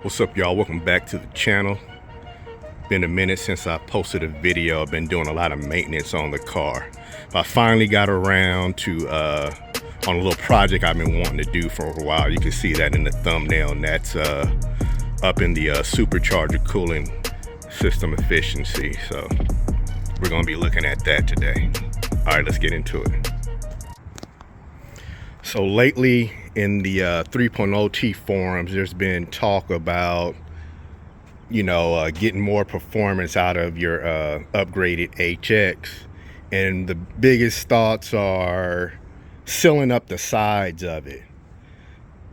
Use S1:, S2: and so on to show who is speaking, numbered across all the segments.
S1: What's up, y'all? Welcome back to the channel. Been a minute since I posted a video. I've been doing a lot of maintenance on the car, but I finally got around to on a little project I've been wanting to do for a while. You can see that in the thumbnail, and that's up in the supercharger cooling system efficiency. So we're gonna be looking at that today. All right, let's get into it. So lately in the 3.0T forums, there's been talk about, getting more performance out of your upgraded HX. And the biggest thoughts are sealing up the sides of it.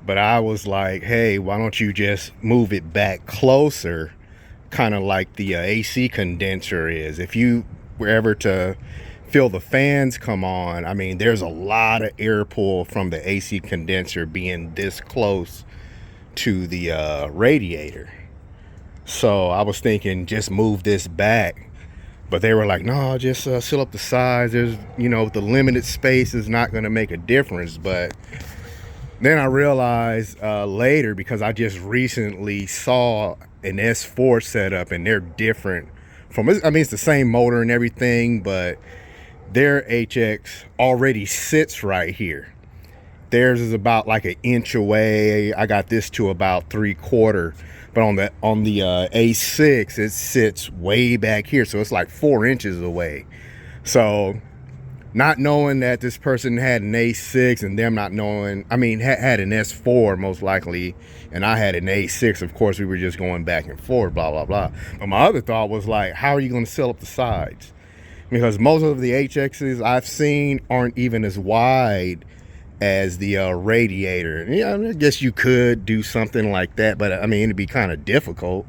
S1: But I was like, hey, why don't you just move it back closer, kind of like the AC condenser is. If you were ever to feel the fans come on, I mean, there's a lot of air pull from the AC condenser being this close to the radiator. So I was thinking just move this back, but they were like, no, just seal up the sides. There's, the limited space is not going to make a difference. But then I realized later, because I just recently saw an S4 setup, and they're different from, I mean, it's the same motor and everything, but their HX already sits right here. Theirs is about like an inch away. I got this to about 3/4, but on the A6 it sits way back here, so it's like 4 inches away. So not knowing that this person had an A6 and them not knowing, I mean, had an S4 most likely, and I had an A6, of course we were just going back and forth, blah blah blah. But my other thought was like, how are you going to seal up the sides? Because most of the HXs I've seen aren't even as wide as the radiator. Yeah, I guess you could do something like that, but I mean, it'd be kind of difficult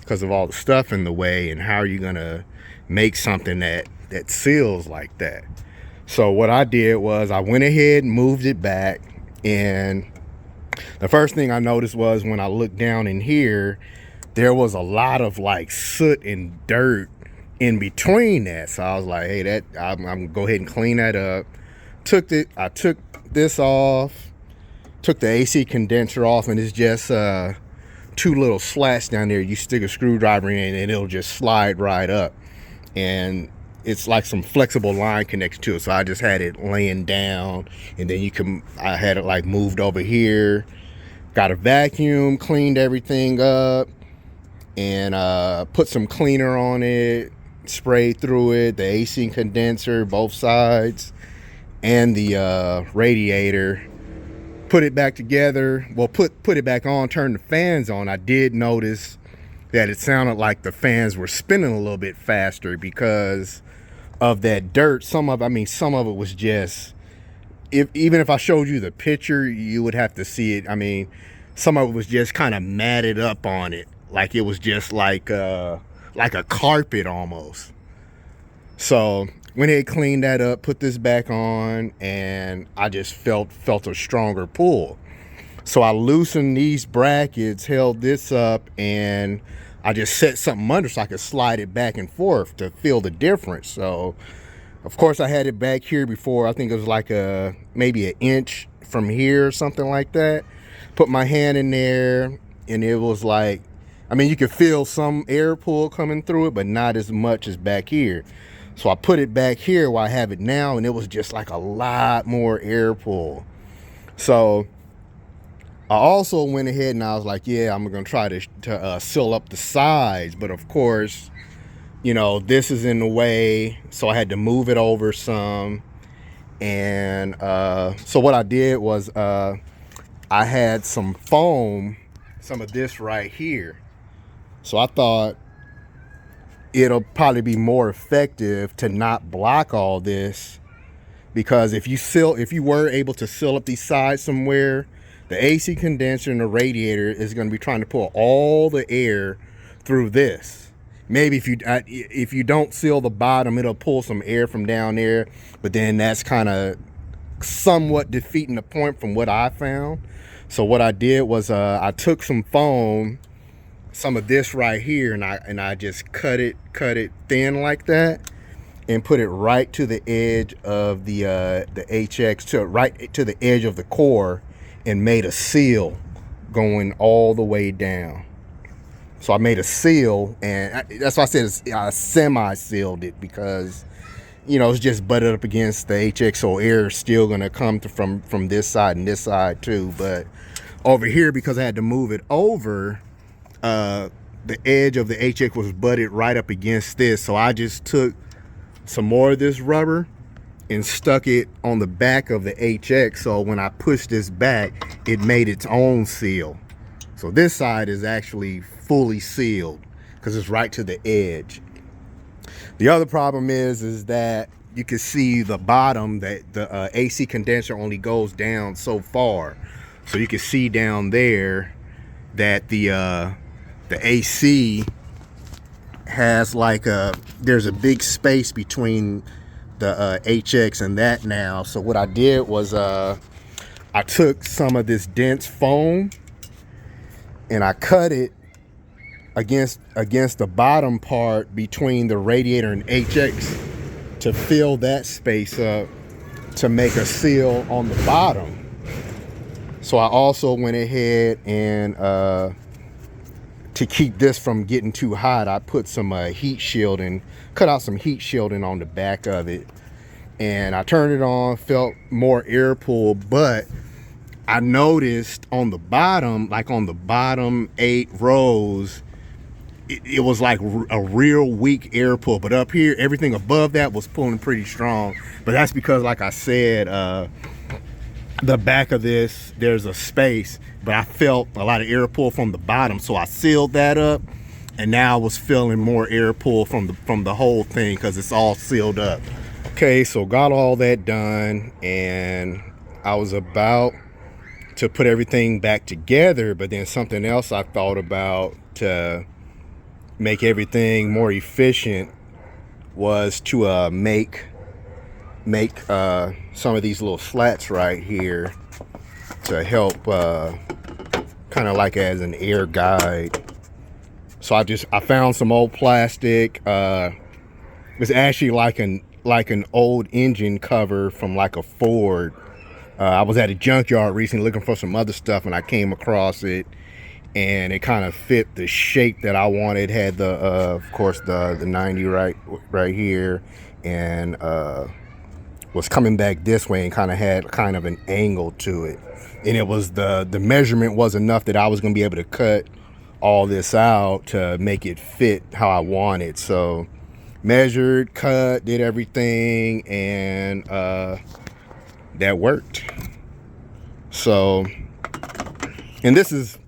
S1: because of all the stuff in the way, and how are you gonna make something that seals like that? So what I did was I went ahead and moved it back, and the first thing I noticed was when I looked down in here, there was a lot of like soot and dirt in between that. So I was like, hey, I'm gonna go ahead and clean that up. I took this off, took the AC condenser off, and it's just two little slats down there. You stick a screwdriver in and it'll just slide right up, and it's like some flexible line connection to it. So I just had it laying down, and then I had it like moved over here, got a vacuum, cleaned everything up, and put some cleaner on it, sprayed through it, the AC condenser, both sides, and the radiator. Put it back together. Well, put it back on, turn the fans on. I did notice that it sounded like the fans were spinning a little bit faster because of that dirt. Some of it was just, even if I showed you the picture, you would have to see it. I mean, some of it was just kind of matted up on it, like it was just like a carpet almost. So went ahead, cleaned that up, put this back on, and I just felt a stronger pull. So I loosened these brackets, held this up, and I just set something under so I could slide it back and forth to feel the difference. So of course I had it back here before. I think it was like maybe an inch from here or something like that. Put my hand in there, and it was like, I mean, you could feel some air pull coming through it, but not as much as back here. So I put it back here where I have it now, and it was just like a lot more air pull. So I also went ahead and I was like, yeah, I'm gonna try to seal up the sides, but of course, this is in the way, so I had to move it over some. And so what I did was I had some foam, some of this right here. So I thought it'll probably be more effective to not block all this, because if you were able to seal up these sides somewhere, the AC condenser and the radiator is going to be trying to pull all the air through this. Maybe if you don't seal the bottom, it'll pull some air from down there, but then that's kind of somewhat defeating the point from what I found. So what I did was I took some foam, some of this right here, and I just cut it thin like that, and put it right to the edge of the HX, right to the edge of the core, and made a seal going all the way down. So I made a seal, and that's why I said I semi-sealed it, because you know, it's just butted up against the HX, so air is still gonna come from this side and this side too. But over here, because I had to move it over, the edge of the HX was butted right up against this, so I just took some more of this rubber and stuck it on the back of the HX, so when I pushed this back, it made its own seal. So this side is actually fully sealed because it's right to the edge. The other problem is that you can see the bottom, that the AC condenser only goes down so far. So you can see down there that the AC has like there's a big space between the HX and that now. So what I did was I took some of this dense foam and I cut it against the bottom part between the radiator and HX to fill that space up to make a seal on the bottom. So I also went ahead and to keep this from getting too hot, I put some heat shielding, cut out some heat shielding on the back of it, and I turned it on, felt more air pull, but I noticed on the bottom, like on the bottom 8 rows, it was like a real weak air pull, but up here, everything above that was pulling pretty strong. But that's because, like I said, the back of this, there's a space, but I felt a lot of air pull from the bottom, so I sealed that up, and now I was feeling more air pull from the whole thing because it's all sealed up. Okay, so got all that done, and I was about to put everything back together, but then something else I thought about to make everything more efficient was to make some of these little slats right here to help kind of like as an air guide. So I found some old plastic. It's actually like an old engine cover from like a Ford. I was at a junkyard recently looking for some other stuff, and I came across it, and it kind of fit the shape that I wanted. Had the of course the 90 right here, and was coming back this way and kind of had kind of an angle to it, and it was the measurement was enough that I was going to be able to cut all this out to make it fit how I wanted. So measured, cut, did everything, and that worked. So, and this is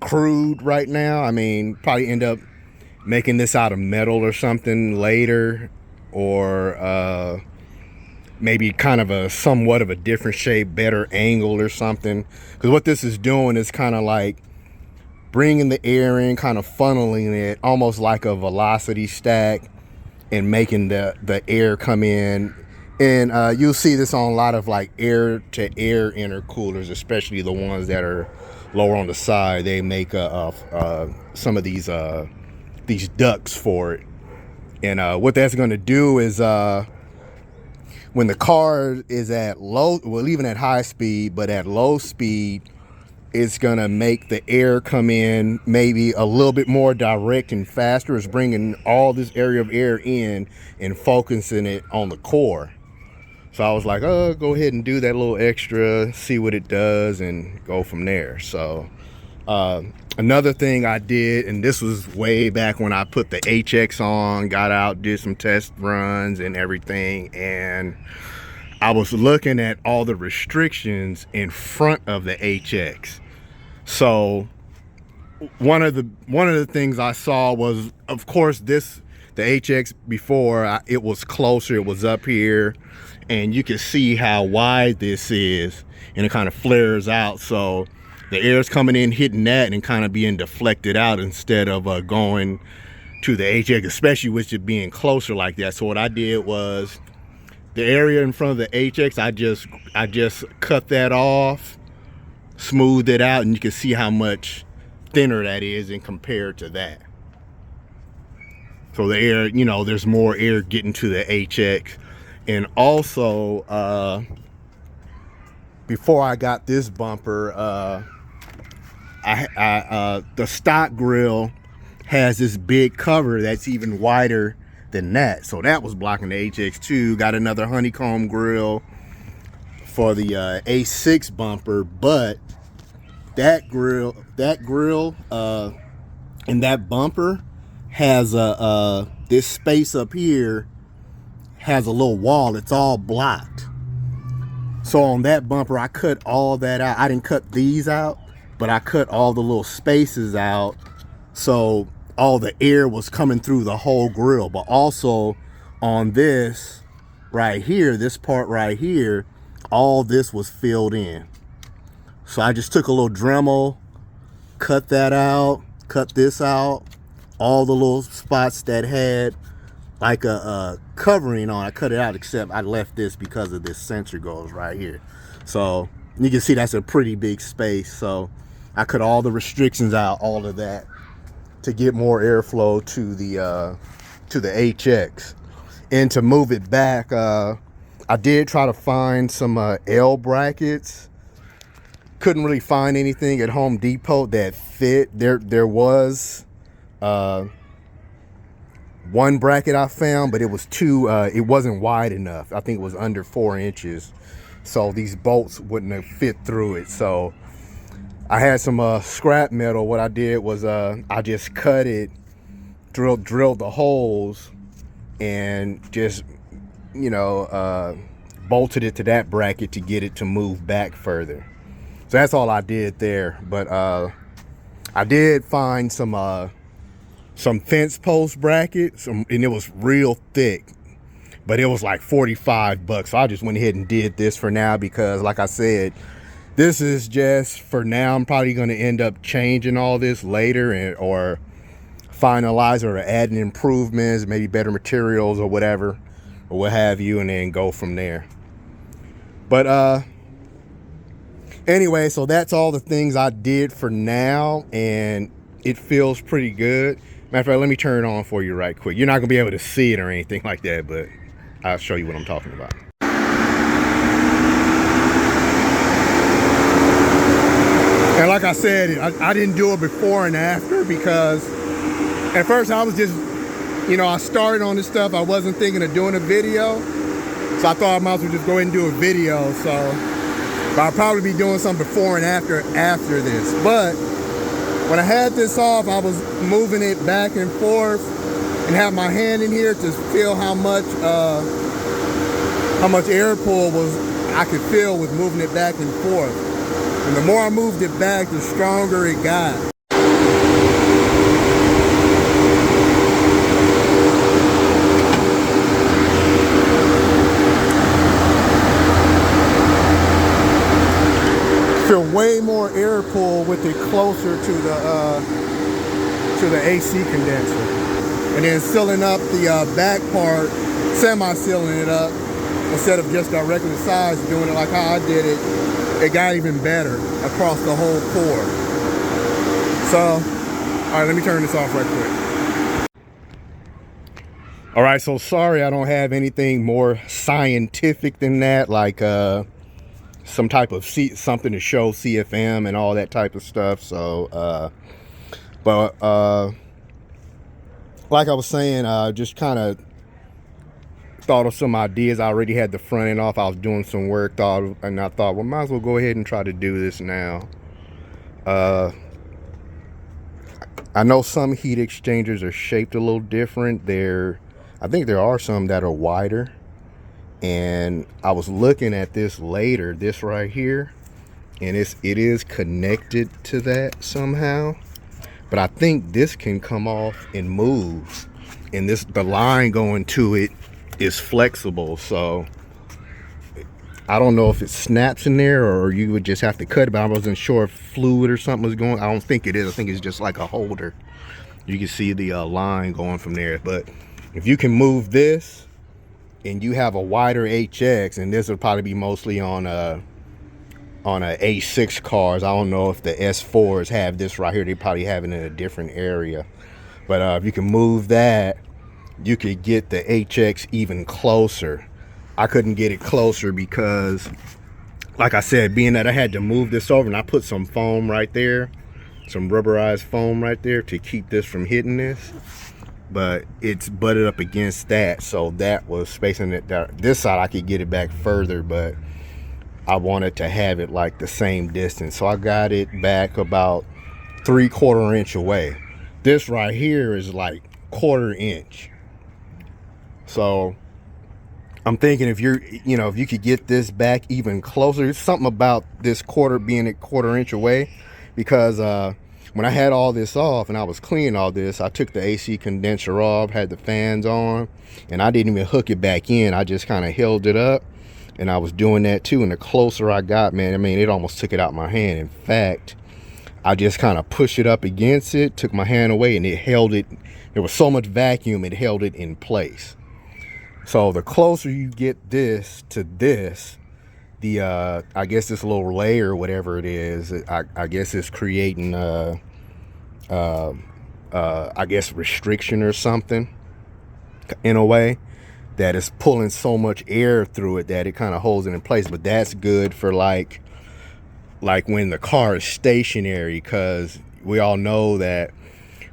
S1: crude right now. I mean, probably end up making this out of metal or something later, or maybe kind of a somewhat of a different shape, better angle or something. Because what this is doing is kind of like bringing the air in, kind of funneling it, almost like a velocity stack, and making the air come in. And you'll see this on a lot of like air to air intercoolers, especially the ones that are lower on the side. They make some of these ducts for it. And what that's going to do is when the car is at low, well, even at high speed, but at low speed, it's going to make the air come in maybe a little bit more direct and faster. It's bringing all this area of air in and focusing it on the core. So I was like, oh, go ahead and do that little extra, see what it does, and go from there. So another thing I did, and this was way back when I put the HX on, got out, did some test runs and everything, and I was looking at all the restrictions in front of the HX. So one of the things I saw was, of course, the HX before, it was closer, it was up here, and you can see how wide this is, and it kind of flares out. So the air's coming in, hitting that, and kind of being deflected out instead of going to the HX, especially with it being closer like that. So what I did was, the area in front of the HX, I just cut that off, smoothed it out, and you can see how much thinner that is in compared to that. So the air, you know, there's more air getting to the HX. And also, before I got this bumper, the stock grill has this big cover that's even wider than that. So that was blocking the HX2. Got another honeycomb grill for the A6 bumper, but that grill and that bumper has this space up here has a little wall. It's all blocked. So on that bumper, I cut all that out. I didn't cut these out, but I cut all the little spaces out, so all the air was coming through the whole grill. But also on this right here, this part right here, all this was filled in. So I just took a little Dremel, cut that out, cut this out, all the little spots that had like a covering on, I cut it out, except I left this because of this sensor goes right here. So you can see that's a pretty big space. So I cut all the restrictions out, all of that, to get more airflow to the HX. And to move it back, I did try to find some L brackets. Couldn't really find anything at Home Depot that fit. There was one bracket I found, but it was too it wasn't wide enough. I think it was under 4 inches, so these bolts wouldn't have fit through it. So I had some scrap metal. What I did was I just cut it, drilled the holes, and just, you know, bolted it to that bracket to get it to move back further. So that's all I did there. But I did find some fence post brackets, and it was real thick, but it was like 45 bucks. So I just went ahead and did this for now, because like I said, this is just for now. I'm probably going to end up changing all this later, or finalize or adding improvements, maybe better materials or whatever, or what have you, and then go from there. But anyway, so that's all the things I did for now, and it feels pretty good. Matter of fact, let me turn it on for you right quick. You're not gonna be able to see it or anything like that, but I'll show you what I'm talking about. And like I said, I didn't do it before and after, because at first I was just, you know, I started on this stuff. I wasn't thinking of doing a video, so I thought I might as well just go ahead and do a video. So, but I'll probably be doing some before and after this. But when I had this off, I was moving it back and forth and have my hand in here to feel how much air pull I could feel with moving it back and forth. And the more I moved it back, the stronger it got. Feel way more air pull with it closer to the AC condenser. And then sealing up the back part, semi-sealing it up, instead of just directly the sides, doing it like how I did it, it got even better across the whole core. So, all right, let me turn this off right quick. All right, so sorry I don't have anything more scientific than that, like some type of something to show CFM and all that type of stuff. So but like I was saying, just kind of thought of some ideas. I already had the front end off. I was doing some work, and I thought, well, might as well go ahead and try to do this now. I know some heat exchangers are shaped a little different. I think there are some that are wider, and I was looking at this later, this right here, and it is connected to that somehow, but I think this can come off and move, and the line going to it is flexible. So I don't know if it snaps in there, or you would just have to cut it, but I wasn't sure if fluid or something was going. I don't think it is. I think it's just like a holder. You can see the line going from there. But if you can move this and you have a wider HX, and this would probably be mostly on a A6 cars. I don't know if the S4s have this right here. They probably have it in a different area. But if you can move that, you could get the HX even closer. I couldn't get it closer because, like I said, being that I had to move this over, and I put some foam right there, some rubberized foam right there to keep this from hitting this, but it's butted up against that, so that was spacing it down. This side I could get it back further, but I wanted to have it like the same distance, so I got it back about 3/4 inch away. This right here is like 1/4 inch. So I'm thinking if you're, if you could get this back even closer, there's something about this being a 1/4 inch away, because when I had all this off and I was cleaning all this, I took the AC condenser off, had the fans on, and I didn't even hook it back in. I just kind of held it up, and I was doing that too. And the closer I got, man, I mean, it almost took it out my hand. In fact, I just kind of pushed it up against it, took my hand away, and it held it. There was so much vacuum, it held it in place. So the closer you get this to this, the I guess this little layer, whatever it is, I guess it's creating I guess restriction or something, in a way, that is pulling so much air through it that it kind of holds it in place. But that's good for like when the car is stationary, because we all know that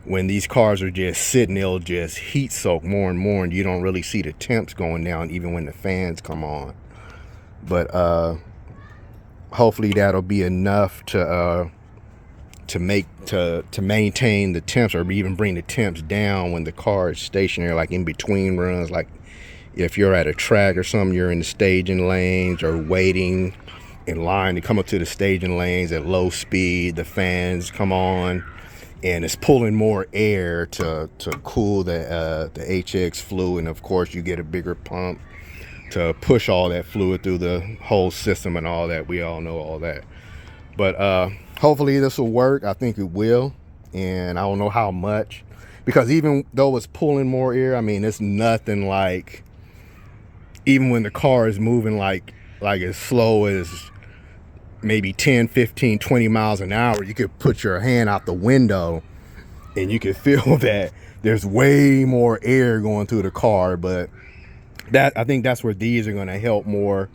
S1: when these cars are just sitting, they'll just heat soak more and more, and you don't really see the temps going down even when the fans come on. But hopefully that'll be enough to maintain the temps, or even bring the temps down when the car is stationary, like in between runs. Like if you're at a track or something, you're in the staging lanes or waiting in line to come up to the staging lanes at low speed, the fans come on, and it's pulling more air to cool the HX fluid. And of course you get a bigger pump to push all that fluid through the whole system and all that. We all know all that. But hopefully this will work. I think it will, and I don't know how much, because even though it's pulling more air, I mean, it's nothing like, even when the car is moving like as slow as maybe 10, 15, 20 miles an hour, you could put your hand out the window and you could feel that there's way more air going through the car. But I think that's where these are going to help more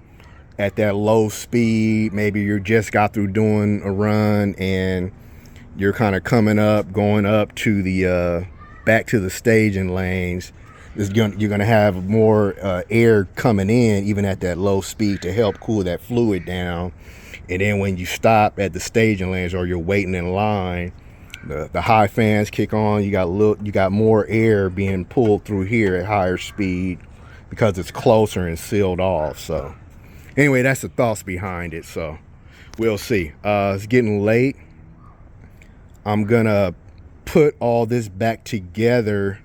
S1: at that low speed. Maybe you just got through doing a run and you're kind of going up to the back to the staging lanes. You're going to have more air coming in even at that low speed to help cool that fluid down. And then when you stop at the staging lanes or you're waiting in line, the high fans kick on. You got more air being pulled through here at higher speed because it's closer and sealed off. So anyway, that's the thoughts behind it. So we'll see. It's getting late. I'm gonna put all this back together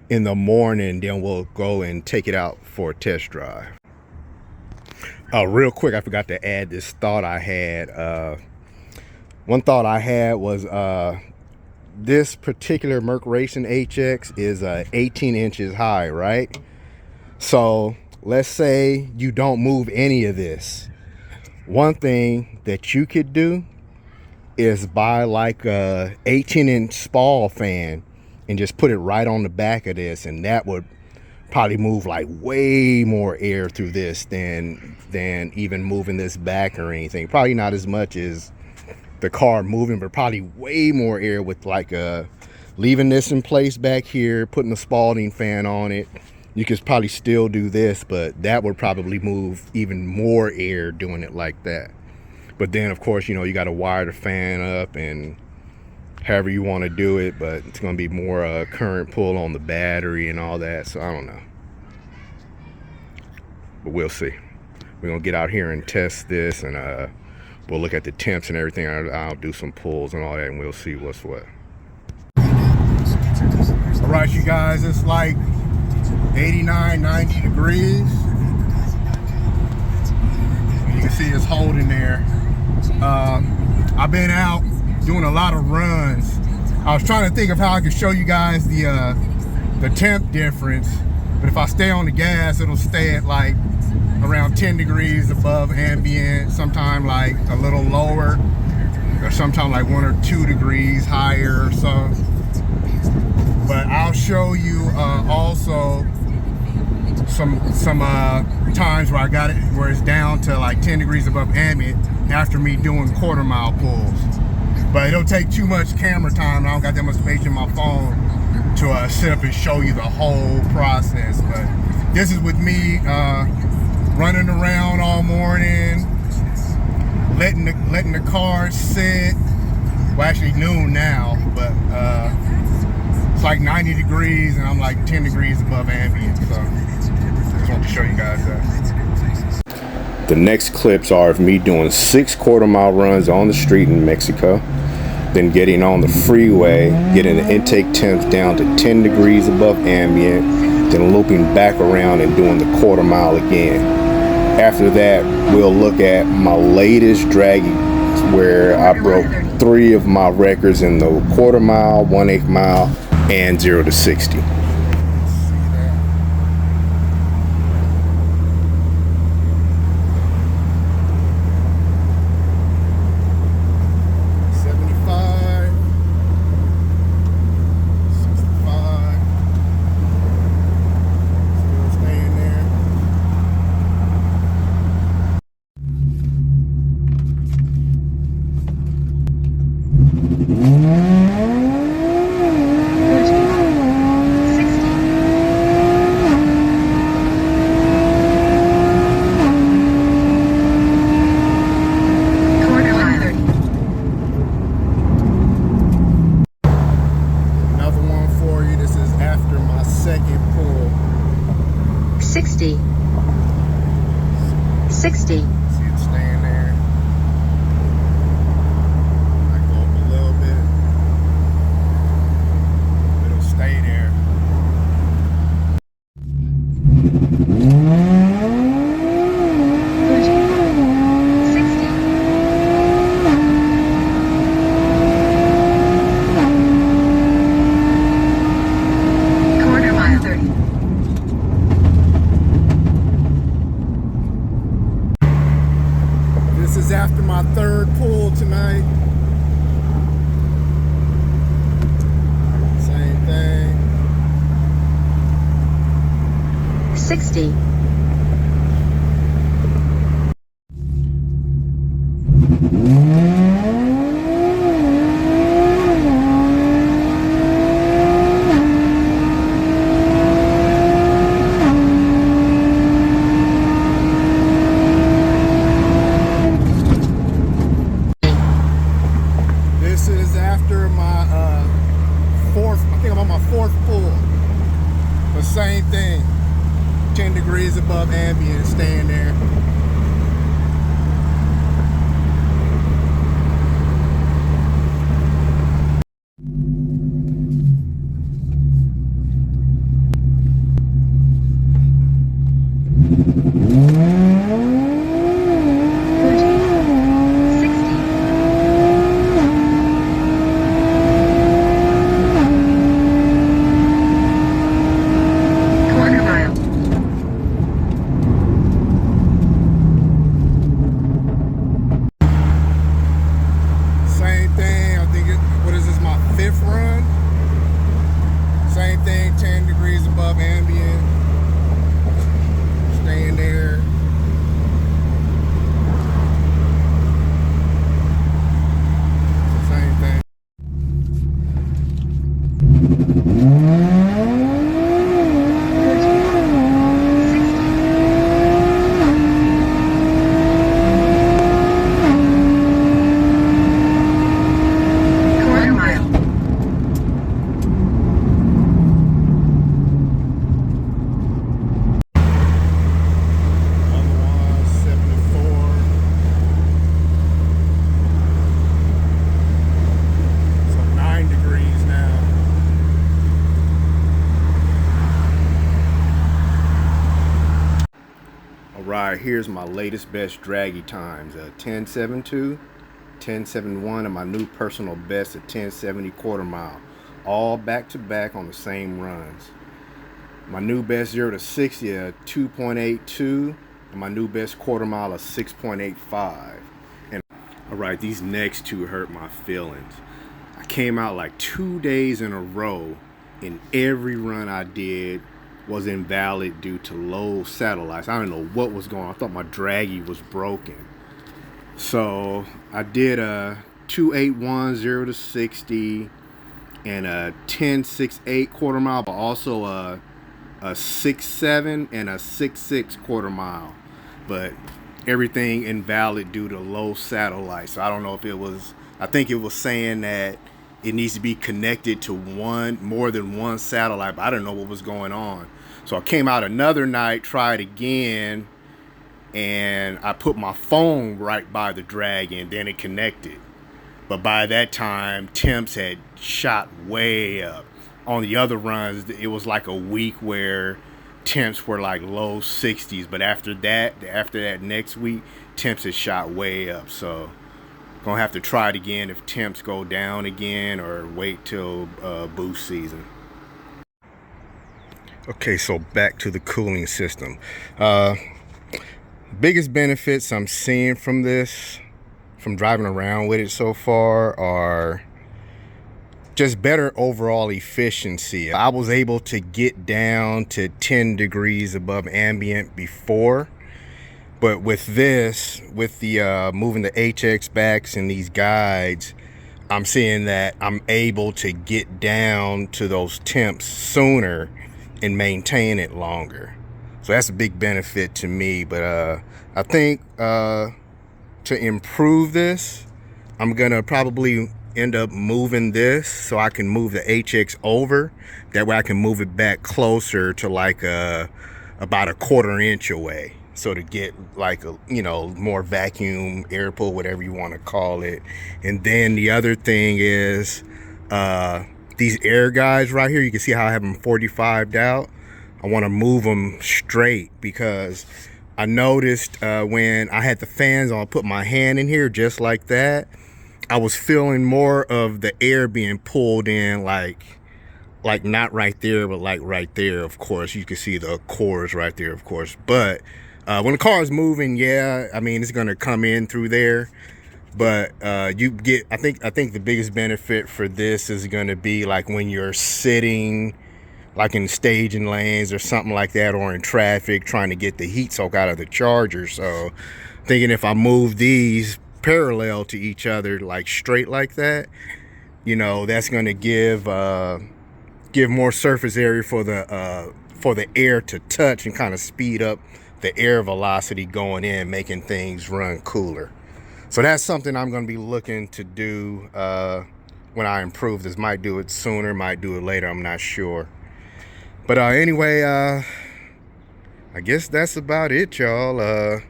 S1: in the morning, then we'll go and take it out for a test drive. Real quick, I forgot to add this thought I had. One thought I had was this particular Merc Racing HX is 18 inches high, right? So let's say you don't move any of this. One thing that you could do is buy like a 18-inch spall fan and just put it right on the back of this, and that would probably move like way more air through this than even moving this back or anything. Probably not as much as the car moving, but probably way more air with like leaving this in place back here, putting a Spalding fan on it. You could probably still do this, but that would probably move even more air doing it like that. But then of course, you got to wire the fan up and however you want to do it, but it's going to be more current pull on the battery and all that. So I don't know, but we'll see. We're going to get out here and test this, and we'll look at the temps and everything. I'll do some pulls and all that, and we'll see what's what. All right, you guys, it's like 89, 90 degrees. And you can see it's holding there. I've been out doing a lot of runs. I was trying to think of how I could show you guys the temp difference, but if I stay on the gas, it'll stay at like around 10 degrees above ambient, sometime like a little lower, or sometime like 1 or 2 degrees higher or so. But I'll show you also some times where I got it where it's down to like 10 degrees above ambient after me doing 1/4 mile pulls. but it'll take too much camera time. I don't got that much space in my phone to sit up and show you the whole process. But this is with me running around all morning, letting the car sit. Well, actually noon now, but it's like 90 degrees and I'm like 10 degrees above ambient. So just wanted to show you guys that. The next clips are of me doing 6 quarter-mile runs on the street in Mexico, then getting on the freeway, getting the intake temps down to 10 degrees above ambient, then looping back around and doing the quarter-mile again. After that, we'll look at my latest Dragy, where I broke 3 of my records in the quarter-mile, 1/8 mile, and 0 to 60. After my 3rd pull tonight. Same thing.
S2: 60.
S1: Same thing, 10 degrees above ambient, staying there. Alright, here's my latest best Dragy times, 10.72, 10.71, and my new personal best at 10.70 quarter mile, all back to back on the same runs. My new best 0 to 60 at 2.82, and my new best quarter mile of 6.85. And alright, these next two hurt my feelings. I came out like 2 days in a row, and every run I did was invalid due to low satellites. I don't know what was going on. I thought my Dragy was broken. So I did 281 0 to 60 and a 10.68 quarter mile, but also a 6.7 and a 6.6 quarter mile. But everything invalid due to low satellite. So I don't know if it was, I think it was saying that it needs to be connected to more than one satellite, but I didn't know what was going on. So I came out another night, tried again, and I put my phone right by the Dragy, and then it connected. But by that time, temps had shot way up. On the other runs, it was like a week where temps were like low 60s, but after that next week, temps had shot way up. So gonna have to try it again if temps go down again, or wait till boost season. Okay, so back to the cooling system. Biggest benefits I'm seeing from this, from driving around with it so far, are just better overall efficiency. I was able to get down to 10 degrees above ambient before, but with this, with the moving the HX backs and these guides, I'm seeing that I'm able to get down to those temps sooner and maintain it longer. So that's a big benefit to me. But I think to improve this, I'm gonna probably end up moving this so I can move the HX over. That way I can move it back closer to like about a 1/4 inch away, so to get like a, you know, more vacuum air pull, whatever you want to call it. And then the other thing is these air guides right here, you can see how I have them 45'd out. I want to move them straight, because I noticed when I had the fans on, I put my hand in here just like that, I was feeling more of the air being pulled in, like not right there, but like right there. Of course, you can see the cores right there, of course. But when the car is moving, yeah, I mean, it's gonna come in through there. But you get, I think the biggest benefit for this is gonna be like when you're sitting, like in staging lanes or something like that, or in traffic trying to get the heat soak out of the Charger. So thinking if I move these parallel to each other, like straight like that, you know, that's going to give more surface area for the air to touch and kind of speed up the air velocity going in, making things run cooler. So that's something I'm going to be looking to do when I improve this. Might do it sooner, might do it later, I'm not sure. But anyway, I guess that's about it, y'all. I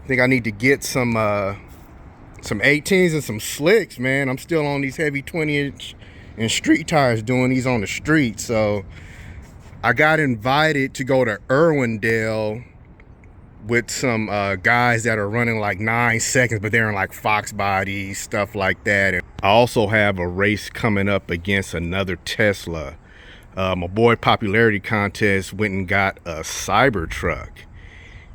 S1: think I need to get some 18s and some slicks, man. I'm still on these heavy 20-inch and street tires, doing these on the street. So I got invited to go to Irwindale with some guys that are running like 9 seconds, but they're in like Fox bodies, stuff like that. And I also have a race coming up against another Tesla. My boy Popularity Contest went and got a Cybertruck,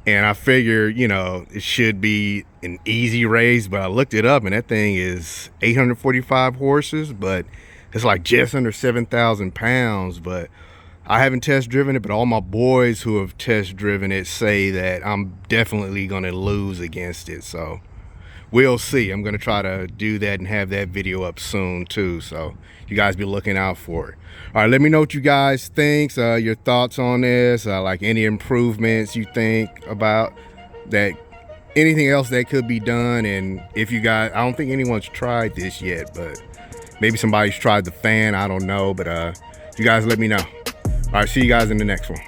S1: and I figured, you know, it should be an easy race, but I looked it up and that thing is 845 horses, but it's like just under 7,000 pounds. But I haven't test driven it, but all my boys who have test driven it say that I'm definitely gonna lose against it. So we'll see. I'm gonna try to do that and have that video up soon too, so you guys be looking out for it. All right, let me know what you guys think, your thoughts on this, like any improvements you think about that, anything else that could be done. And if you guys, I don't think anyone's tried this yet, but maybe somebody's tried the fan, I don't know. But you guys let me know. All right, see you guys in the next one.